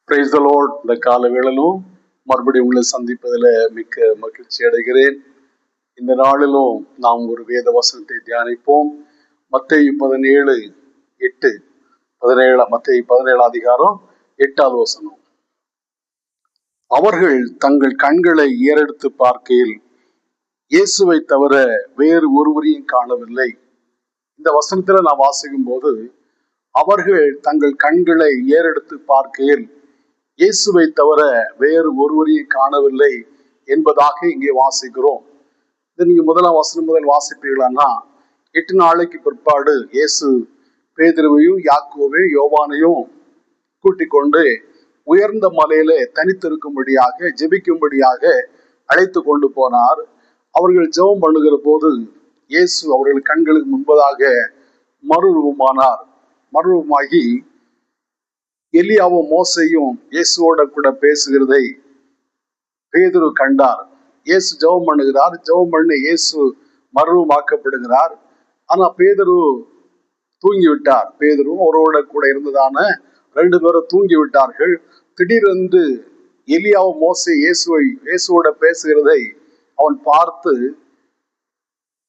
Praise the Lord. இந்த கால வேளையிலும் மறுபடியும் உங்களை சந்திப்பதில் மிக்க மகிழ்ச்சி அடைகிறேன். இந்த நாளிலும் நாம் ஒரு வேத வசனத்தை தியானிப்போம். மத்தேயு 17 அதிகாரம் 8வது வசனம். அவர்கள் தங்கள் கண்களை ஏறெடுத்து பார்க்கையில் இயேசுவை தவிர வேறு ஒருவரையும் காணவில்லை. இந்த வசனத்துல நான் வாசிக்கும் போது அவர்கள் தங்கள் கண்களை ஏறெடுத்து பார்க்கையில் இயேசுவை தவிர வேறு ஒருவரையும் காணவில்லை என்பதாக இங்கே வாசிக்கிறோம். இது நீங்க முதல் வாசிப்பீர்களான்னா 8 நாளைக்கு பிற்பாடு இயேசு பேதுருவையும் யாக்கோபையும் யோவானையும் கூட்டிக் கொண்டு உயர்ந்த மலையில தனித்திருக்கும்படியாக ஜெபிக்கும்படியாக அழைத்து கொண்டு போனார். அவர்கள் ஜெபம் பண்ணுகிற போது இயேசு அவர்கள் கண்களுக்கு முன்பதாக மறுரூபமாகி எலியாவும் மோசையும் இயேசுவோட கூட பேசுகிறதை பேதுரு கண்டார். இயேசு ஜெபம் பண்ணுகிறார். ஜெபம் பண்ணி இயேசு மறுரூபமாக்கப்படுகிறார். ஆனா பேதுரு தூங்கிவிட்டார். பேதுருவும் அவரோட கூட இருந்ததான 2 பேரும் தூங்கி விட்டார்கள். திடீரென்று எலியாவும் மோசை இயேசுவோட பேசுகிறதை அவன் பார்த்து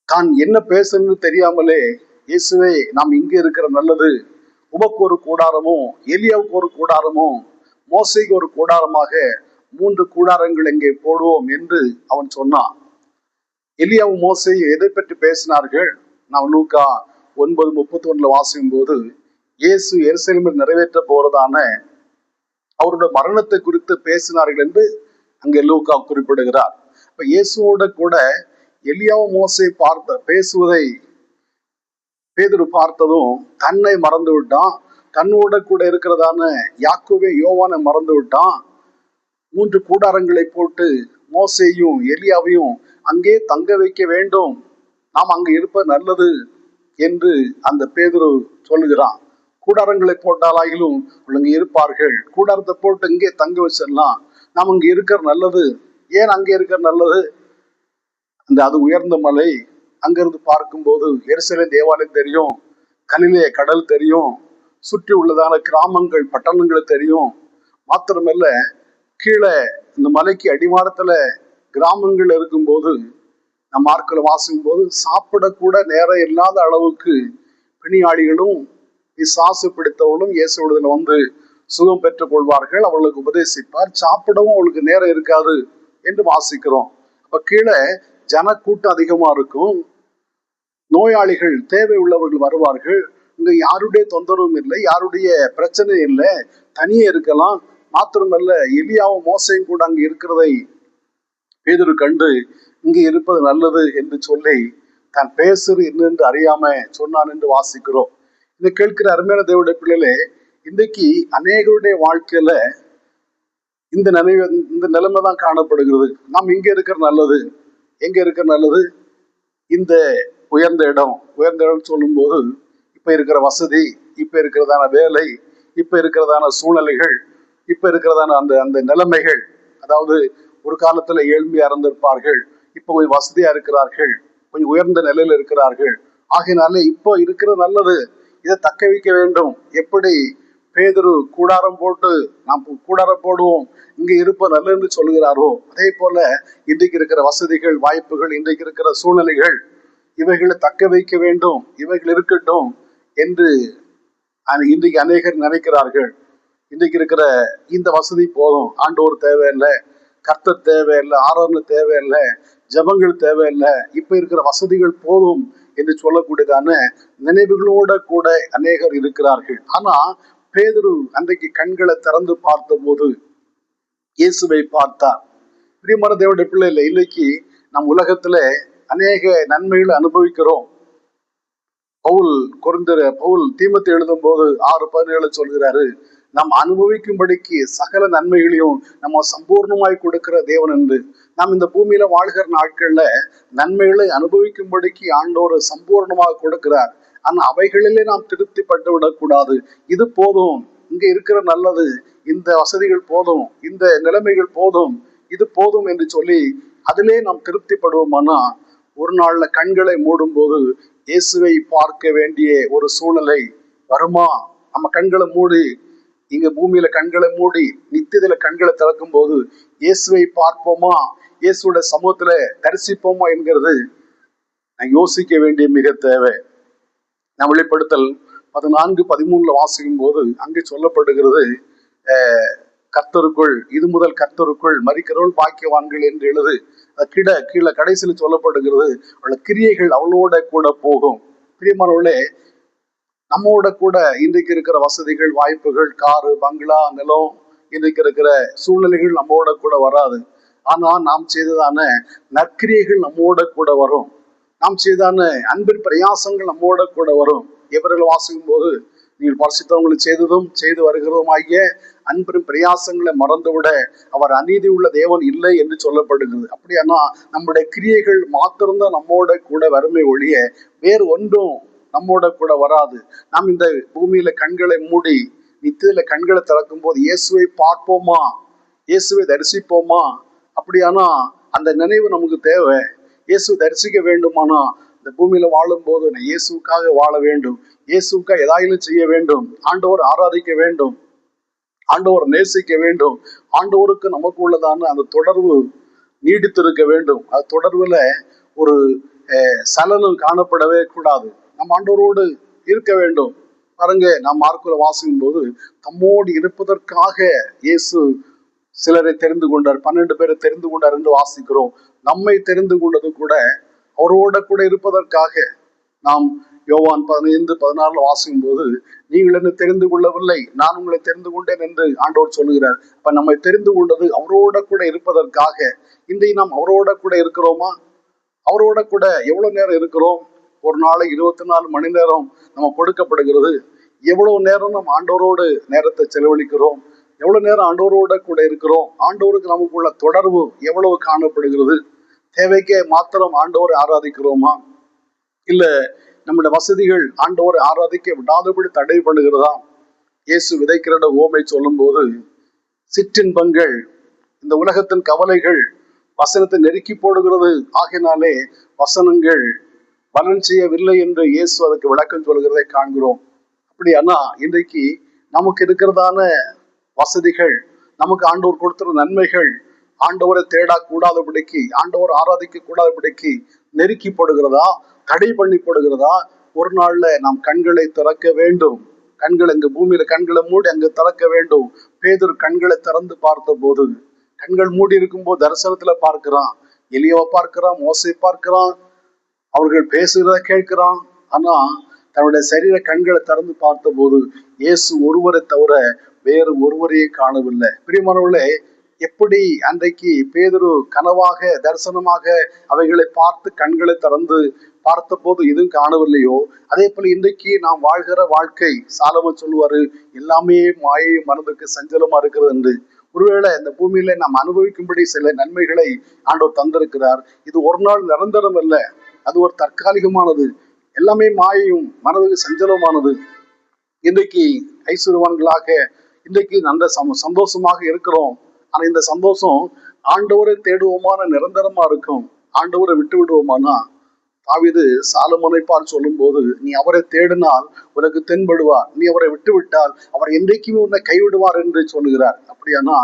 தான் என்ன பேசணும்னு தெரியாமலே, இயேசுவே நாம் இங்கே இருக்கிற நல்லது, உமக்கு ஒரு கூடாரமும் எலியாவுக்கு ஒரு கூடாரமும் மோசைக்கு ஒரு கூடாரமாக 3 கூடாரங்கள் இங்கே போடுவோம் என்று அவன் சொன்னான். எலியாவும் மோசை எதை பற்றி பேசினார்கள்? நாம் லூக்கா 9:31 வாசிக்கும் போது இயேசு எருசலேமில் நிறைவேற்ற போறதான அவருடைய மரணத்தை குறித்து பேசினார்கள் என்று அங்கே லூக்கா குறிப்பிடுகிறார். இப்ப இயேசுவோட கூட எலியாவும் மோசை பேசுவதை பேதுரு பார்த்ததும் தன்னை மறந்து விட்டான். தன்னோட கூட இருக்கிறதான யாக்கோபே யோவானை மறந்து விட்டான். 3 கூடாரங்களை போட்டு மோசையும் எலியாவையும் அங்கே தங்க வைக்க வேண்டும், நாம் அங்கே இருப்பது நல்லது என்று அந்த பேதுரு சொல்லுகிறான். கூடாரங்களை போட்டாலாகிலும் அவங்க இருப்பார்கள், கூடாரத்தை போட்டு இங்கே தங்க வச்சிடலாம், நாம் அங்கே இருக்கிற நல்லது. ஏன் அங்கே இருக்கிற நல்லது? அது உயர்ந்த மலை. அங்கிருந்து பார்க்கும்போது எருசலேம் தேவாலயம் தெரியும், கலிலே கடல் தெரியும், சுற்றி உள்ளதான கிராமங்கள் பட்டணங்கள் தெரியும். மாத்திரமல்ல, கீழே இந்த மலைக்கு அடிவாரத்துல கிராமங்கள் இருக்கும்போது நம்ம ஆட்களை வாசிக்கும் போது சாப்பிடக்கூட நேரம் இல்லாத அளவுக்கு பிணியாளிகளும் பிசாசு பிடித்தவர்களும் இயேசுவிடத்துல வந்து சுகம் பெற்றுக் கொள்வார்கள். அவர்களுக்கு உபதேசிப்பார். சாப்பிடவும் அவளுக்கு நேரம் இருக்காது என்று வாசிக்கிறோம். அப்ப கீழே ஜனக்கூட்டம் அதிகமா இருக்கும். நோயாளிகள் தேவை உள்ளவர்கள் வருவார்கள். இங்க யாருடைய தொந்தரவும் இல்லை, யாருடைய பிரச்சனையும் இல்லை, தனியே இருக்கலாம். மாத்திரமல்ல, எலியாவும் மோசையும் கூட அங்கு இருக்கிறதை பேதுரு கண்டு இங்கே இருப்பது நல்லது என்று சொல்லி தான் பேசுறது என்னென்று அறியாம சொன்னான் என்று வாசிக்கிறோம். இந்த கேட்கிற அருமையான தேவனுடைய பிள்ளைகளே, இன்றைக்கு அநேகருடைய வாழ்க்கையில இந்த நிலைமை தான் காணப்படுகிறது. நாம் இங்க இருக்கிற நல்லது. எங்க இருக்கிற நல்லது? இந்த உயர்ந்த இடம் சொல்லும் போது இப்ப இருக்கிற வசதி, இப்ப இருக்கிறதான வேலை, இப்ப இருக்கிறதான சூழ்நிலைகள், இப்ப இருக்கிறதான அந்த நிலைமைகள், அதாவது ஒரு காலத்துல ஏழ்மையா இருந்திருப்பார்கள், இப்ப கொஞ்சம் வசதியா இருக்கிறார்கள், கொஞ்சம் உயர்ந்த நிலையில இருக்கிறார்கள். ஆகையினாலே இப்போ இருக்கிற நல்லது, இதை தக்க வைக்க வேண்டும். எப்படி பேதுரு கூடாரம் போட்டு நாம் கூடாரம் போடுவோம், இங்க இருப்ப நல்லது சொல்லுகிறாரோ, அதே போல இன்றைக்கு இருக்கிற வசதிகள், வாய்ப்புகள், இன்றைக்கு இருக்கிற சூழ்நிலைகள், இவைகளை தக்க வைக்க வேண்டும், இவைகள் இருக்கட்டும் என்று இன்றைக்கு அநேகர் நினைக்கிறார்கள். இன்றைக்கு இருக்கிற இந்த வசதி போதும், ஆண்டவர் தேவையில்லை, கர்த்தர் தேவையில்லை, ஆராதனை தேவையில்லை, ஜபங்கள் தேவையில்லை, இப்ப இருக்கிற வசதிகள் போதும் என்று சொல்லக்கூடியதான நினைவுகளோட கூட அநேகர் இருக்கிறார்கள். ஆனா பேதுரு அன்றைக்கு கண்களை திறந்து பார்த்த போது இயேசுவை பார்த்தார். பிரியமான தேவனுடைய பிள்ளைகளை, இன்னைக்கு நம் உலகத்துல அநேக நன்மைகளை அனுபவிக்கிறோம். பவுல் தீமோத்தேயுவுக்கு எழுதும் போது 6:17 சொல்கிறாரு, நாம் அனுபவிக்கும்படிக்கு சகல நன்மைகளையும் நம்ம சம்பூர்ணமாய் கொடுக்கிற தேவன் என்று. நாம் இந்த பூமியில வாழ்கிற நாட்கள்ல நன்மைகளை அனுபவிக்கும்படிக்கு ஆண்டவர் சம்பூர்ணமாக கொடுக்கிறார். ஆனா அவைகளிலே நாம் திருப்தி பட்டு விடக்கூடாது. இது போதும், இங்க இருக்கிற நல்லது, இந்த வசதிகள் போதும், இந்த நிலைமைகள் போதும், இது போதும் என்று சொல்லி அதிலே நாம் திருப்திப்படுவோமானா ஒரு நாள்ல கண்களை மூடும் போது இயேசுவை பார்க்க வேண்டிய ஒரு சூழ்நிலை வருமா? நம்ம கண்களை மூடி இங்க பூமியில கண்களை மூடி நித்தியத்துல கண்களை திறக்கும் போது இயேசுவை பார்ப்போமா, இயேசுடைய சமூகத்துல தரிசிப்போமா என்கிறது நான் யோசிக்க வேண்டிய மிக தேவை. நான் வெளிப்படுத்தல் 14-13 வாசிக்கும் போது அங்கே சொல்லப்படுகிறது, கர்த்தருக்குள் இது முதல் கர்த்தருக்குள் மரிக்கிறவள் பாக்கியவான்கள் என்று எழுது. கீழே கடைசியில் சொல்லப்படுகிறது, அவளோட கிரியைகள் அவளோட கூட போகும். பிரியமானவர்களே, நம்மோட கூட இன்றைக்கு இருக்கிற வசதிகள், வாய்ப்புகள், காரு, பங்களா, நிலம், இன்றைக்கு இருக்கிற சூழ்நிலைகள் நம்மோட கூட வராது. ஆனா நாம் செய்ததான நற்கிரியைகள் நம்மோட கூட வரும். நாம் செய்தான அன்பின் பிரயாசங்கள் நம்மோட கூட வரும். எவர்கள் வாசிக்கும் போது, நீங்கள் பரிசுத்தவங்களுக்கு செய்ததும் செய்து வருகிறதும் ஆகிய அன்பின் பிரயாசங்களை மறந்துவிட அவர் அநீதி உள்ள தேவன் இல்லை என்று சொல்லப்படுகிறது. அப்படியானா நம்முடைய கிரியைகள் மாத்திரம்தான் நம்மோட கூட வறுமை ஒழிய வேறு ஒன்றும் நம்மோட கூட வராது. நாம் இந்த பூமியில கண்களை மூடி நித்தியில கண்களை திறக்கும் போது இயேசுவை பார்ப்போமா, இயேசுவை தரிசிப்போமா? அப்படியானா அந்த நினைவு நமக்கு தேவை. இயேசு தரிசிக்க வேண்டுமானா இந்த பூமியில வாழும் போது இயேசுக்காக வாழ வேண்டும், இயேசுக்காக எதாயிலும் செய்ய வேண்டும், ஆண்டவர் ஆராதிக்க வேண்டும், ஆண்டவர் நேசிக்க வேண்டும், ஆண்டவருக்கு நமக்கு உள்ளதான அந்த தொடர்பு நீடித்திருக்க வேண்டும். அது தொடர்புல ஒரு சலனம் காணப்படவே கூடாது. நம்ம ஆண்டவரோடு இருக்க வேண்டும். பாருங்க, நாம் மார்க்குல வாசிக்கும் போது தம்மோடு இருப்பதற்காக இயேசு சிலரை தெரிந்து கொண்டார், 12 பேரை தெரிந்து கொண்டார் என்று வாசிக்கிறோம். நம்மை தெரிந்து கொண்டது கூட அவரோட கூட இருப்பதற்காக. நாம் யோவான் 15-16 வாசிக்கும் போது, நீங்கள் என்ன தெரிந்து கொள்ளவில்லை, நான் உங்களை தெரிந்து கொண்டேன் என்று ஆண்டவர் சொல்லுகிறார். அப்ப நம்மை தெரிந்து கொண்டது அவரோட கூட இருப்பதற்காக. இன்றைக்கு நாம் அவரோட கூட இருக்கிறோமா? அவரோட கூட எவ்வளவு நேரம் இருக்கிறோம்? ஒரு நாளை 24 மணி நேரம் நம்ம கொடுக்கப்படுகிறது. எவ்வளவு நேரம் நம்ம ஆண்டவரோடு நேரத்தை செலவழிக்கிறோம்? எவ்வளவு நேரம் ஆண்டவரோட கூட இருக்கிறோம்? ஆண்டவருக்கு நமக்குள்ள தொடர்பு எவ்வளவு காணப்படுகிறது? தேவைக்கே மாத்திரம் ஆண்டவரை ஆராதிக்கிறோமா? இல்ல நம்முடைய வசதிகள் ஆண்டவரை ஆராதிக்க விடாதபடி தடை பண்ணுகிறதா? இயேசு விதைக்கிற ஓமை சொல்லும் போது, சிற்றின்பங்கள், இந்த உலகத்தின் கவலைகள் வசனத்தை நெருக்கி போடுகிறது, ஆகினாலே வசனங்கள் பலன் செய்யவில்லை என்று இயேசு அதுக்கு விளக்கம் சொல்கிறதை காண்கிறோம். அப்படியானா இன்றைக்கு நமக்கு இருக்கிறதான வசதிகள், நமக்கு ஆண்டவர் கொடுத்துற நன்மைகள் ஆண்டவரை தேடா கூடாதபடிக்கு, ஆண்டவர் ஆராதிக்க கூடாதபடிக்கு நெருக்கி போடுகிறதா, தடை பண்ணி போடுகிறதா? ஒரு நாள்ல நாம் கண்களை திறக்க வேண்டும். கண்கள் இங்க பூமியில கண்களை மூடி அங்கு திறக்க வேண்டும். பேதுரு கண்களை திறந்து பார்த்த போது, கண்கள் மூடி இருக்கும் போது தரிசனத்துல பார்க்கிறான், எலியாவை பார்க்கிறான், மோசை பார்க்கிறான், அவர்கள் பேசுகிறத கேட்கிறான். ஆனா தன்னுடைய சரீர கண்களை திறந்து பார்த்த போது இயேசு ஒருவரை தவிர வேறு ஒருவரையே காணவில்லை. பிரியமானவர்களே, எப்படி அன்றைக்கு பேதுரு கனவாக தரிசனமாக அவைகளை பார்த்து கண்களை திறந்து பார்த்த போது எதுவும் காணவில்லையோ, அதே போல இன்றைக்கு நாம் வாழ்கிற வாழ்க்கை, சாலமன் சொல்லுவாரு, எல்லாமே மாயை மனதுக்கு சஞ்சலமா இருக்கிறது என்று. ஒருவேளை இந்த பூமியில நாம் அனுபவிக்கும்படி சில நன்மைகளை ஆண்டவர் தந்திருக்கிறார். இது ஒரு நாள் நிரந்தரம் அல்ல, அது ஒரு தற்காலிகமானது. எல்லாமே மாயையும் மனதுக்கு சஞ்சலமானது. இன்றைக்கு ஐஸ்வர்யவான்களாக இன்றைக்கு நல்ல சந்தோஷமாக இருக்கிறோம். ஆனா இந்த சந்தோஷம் ஆண்டவரை தேடுவோமான நிரந்தரமா இருக்கும். ஆண்டவரை விட்டு விடுவோமானா, தாவீது சாலமோனை பார்த்து சொல்லும் போது, நீ அவரை தேடினால் உனக்கு தென்படுவார், நீ அவரை விட்டு விட்டால் அவர் என்றைக்குமே உன்னை கைவிடுவார் என்று சொல்லுகிறார். அப்படியானா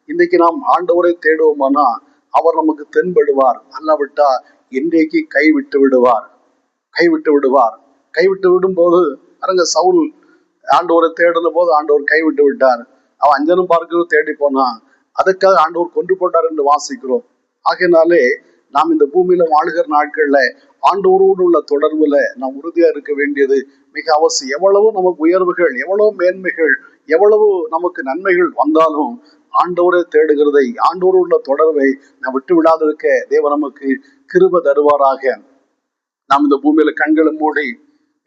இன்றைக்கு நாம் ஆண்டவரை தேடுவோமானா அவர் நமக்கு தென்படுவார், அல்லாவிட்டா என்றைக்கு கைவிட்டு விடுவார். கைவிட்டு விடும் போது அரங்க சவுல் ஆண்டவரை தேடின போது ஆண்டவர் கைவிட்டு விட்டார். அவன் அஞ்சனும் பார்க்கிறது தேடி போனான், அதுக்காக ஆண்டவர் கொண்டு போட்டார் என்று வாசிக்கிறோம். ஆகையினாலே நாம் இந்த பூமியில வாழுகிற நாட்கள்ல ஆண்டவரோடு உள்ள தொடர்புல நாம் உறுதியா இருக்க வேண்டியது மிக அவசியம். எவ்வளவு நமக்கு உயர்வுகள், எவ்வளவு மேன்மைகள், எவ்வளவு நமக்கு நன்மைகள் வந்தாலும் ஆண்டவரை தேடுகிறதை, ஆண்டவரோடு உள்ள தொடர்பை நாம் விட்டு விடாதிருக்க தேவன் நமக்கு கிருபை தருவாராக. நாம் இந்த பூமியில கண்களை மூடி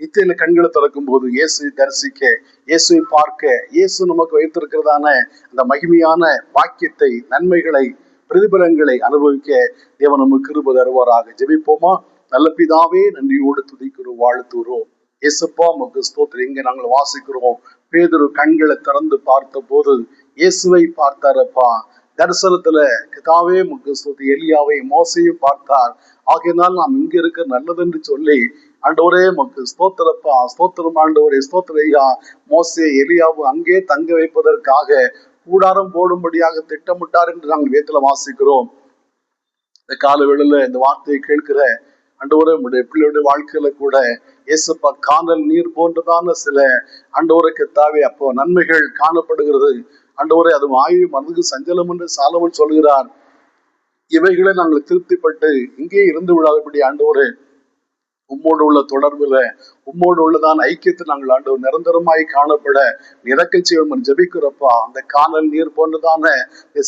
நித்தியில கண்களை திறக்கும் போது இயேசுவை தரிசிக்க, இயேசுவை பார்க்க, இயேசு நமக்கு வைத்திருக்கிறதான அந்த மகிமையான வாக்கியத்தை, நன்மைகளை, பிரதிபலங்களை அனுபவிக்க தேவன் நமக்கு கிருபை தருவாராக. ஜெபிப்போமா? நல்ல பிதாவே, நன்றியோடு துதிக்கிறோம், வாழ்த்துகிறோம். இயேசுப்பா உமக்கு ஸ்தோத்திரம். இங்க நாங்கள் வாசிக்கிறோம், பேதுரு கண்களை திறந்து பார்த்த போது இயேசுவை பார்த்தாரப்பா. தரிசனத்துல கதாவே உமக்கு ஸ்தோத்திரம். எலியாவை மோசையும் பார்த்தார். ஆகையினால் நாம் இங்க இருக்க நல்லது என்று சொல்லி ஆண்டவரே உமக்கு ஸ்தோத்திரப்பா, ஸ்தோத்திரம் ஆண்டவரே, ஸ்தோத்திர ஐயா. மோசே எலியாவும் அங்கே தங்க வைப்பதற்காக கூடாரம் போடும்படியாக திட்டமிட்டார் என்று நாங்கள் வேதத்துல வாசிக்கிறோம். இந்த காலவேளையில இந்த வார்த்தையை கேட்கிற ஆண்டவரே, உடைய பிள்ளையுடைய வாழ்க்கையில கூட இயேசுப்பா காணல் நீர் போன்றதான சில ஆண்டவருக்கு தாவே அப்போ நன்மைகள் காணப்படுகிறது. ஆண்டவரே, அது வாயு மனதுக்கு சஞ்சலம் என்று சாலமன் சொல்கிறார். இவைகளை நாங்கள் திருப்திப்பட்டு இங்கே இருந்து விடாதபடி ஆண்டவரே, உம்மோடு உள்ள தொடர்புல, உம்மோடு உள்ளதான ஐக்கியத்தை நாங்கள் ஆண்டவர் நிரந்தரமாய் காணப்பட இறக்கச் செய்வோம் ஜெபிக்கிறப்பா. அந்த காணல் நீர் போன்றதான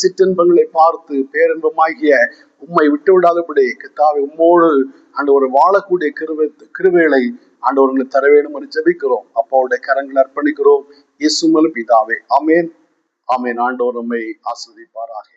சிற்றின்பங்களை பார்த்து பேரின்பமாகிய உம்மை விட்டு விடாதபடி கர்த்தாவே உம்மோடு ஆண்டவர் வாழக்கூடிய கிருபைகளை ஆண்டவர்களை தர வேண்டும் என்று ஜெபிக்கிறோம். அப்பாவுடைய கரங்களை அர்ப்பணிக்கிறோம். இயேசு மூலம் பிதாவே, ஆமேன், ஆமேன். ஆண்டவர் உம்மை ஆசீர்வதிப்பாராக.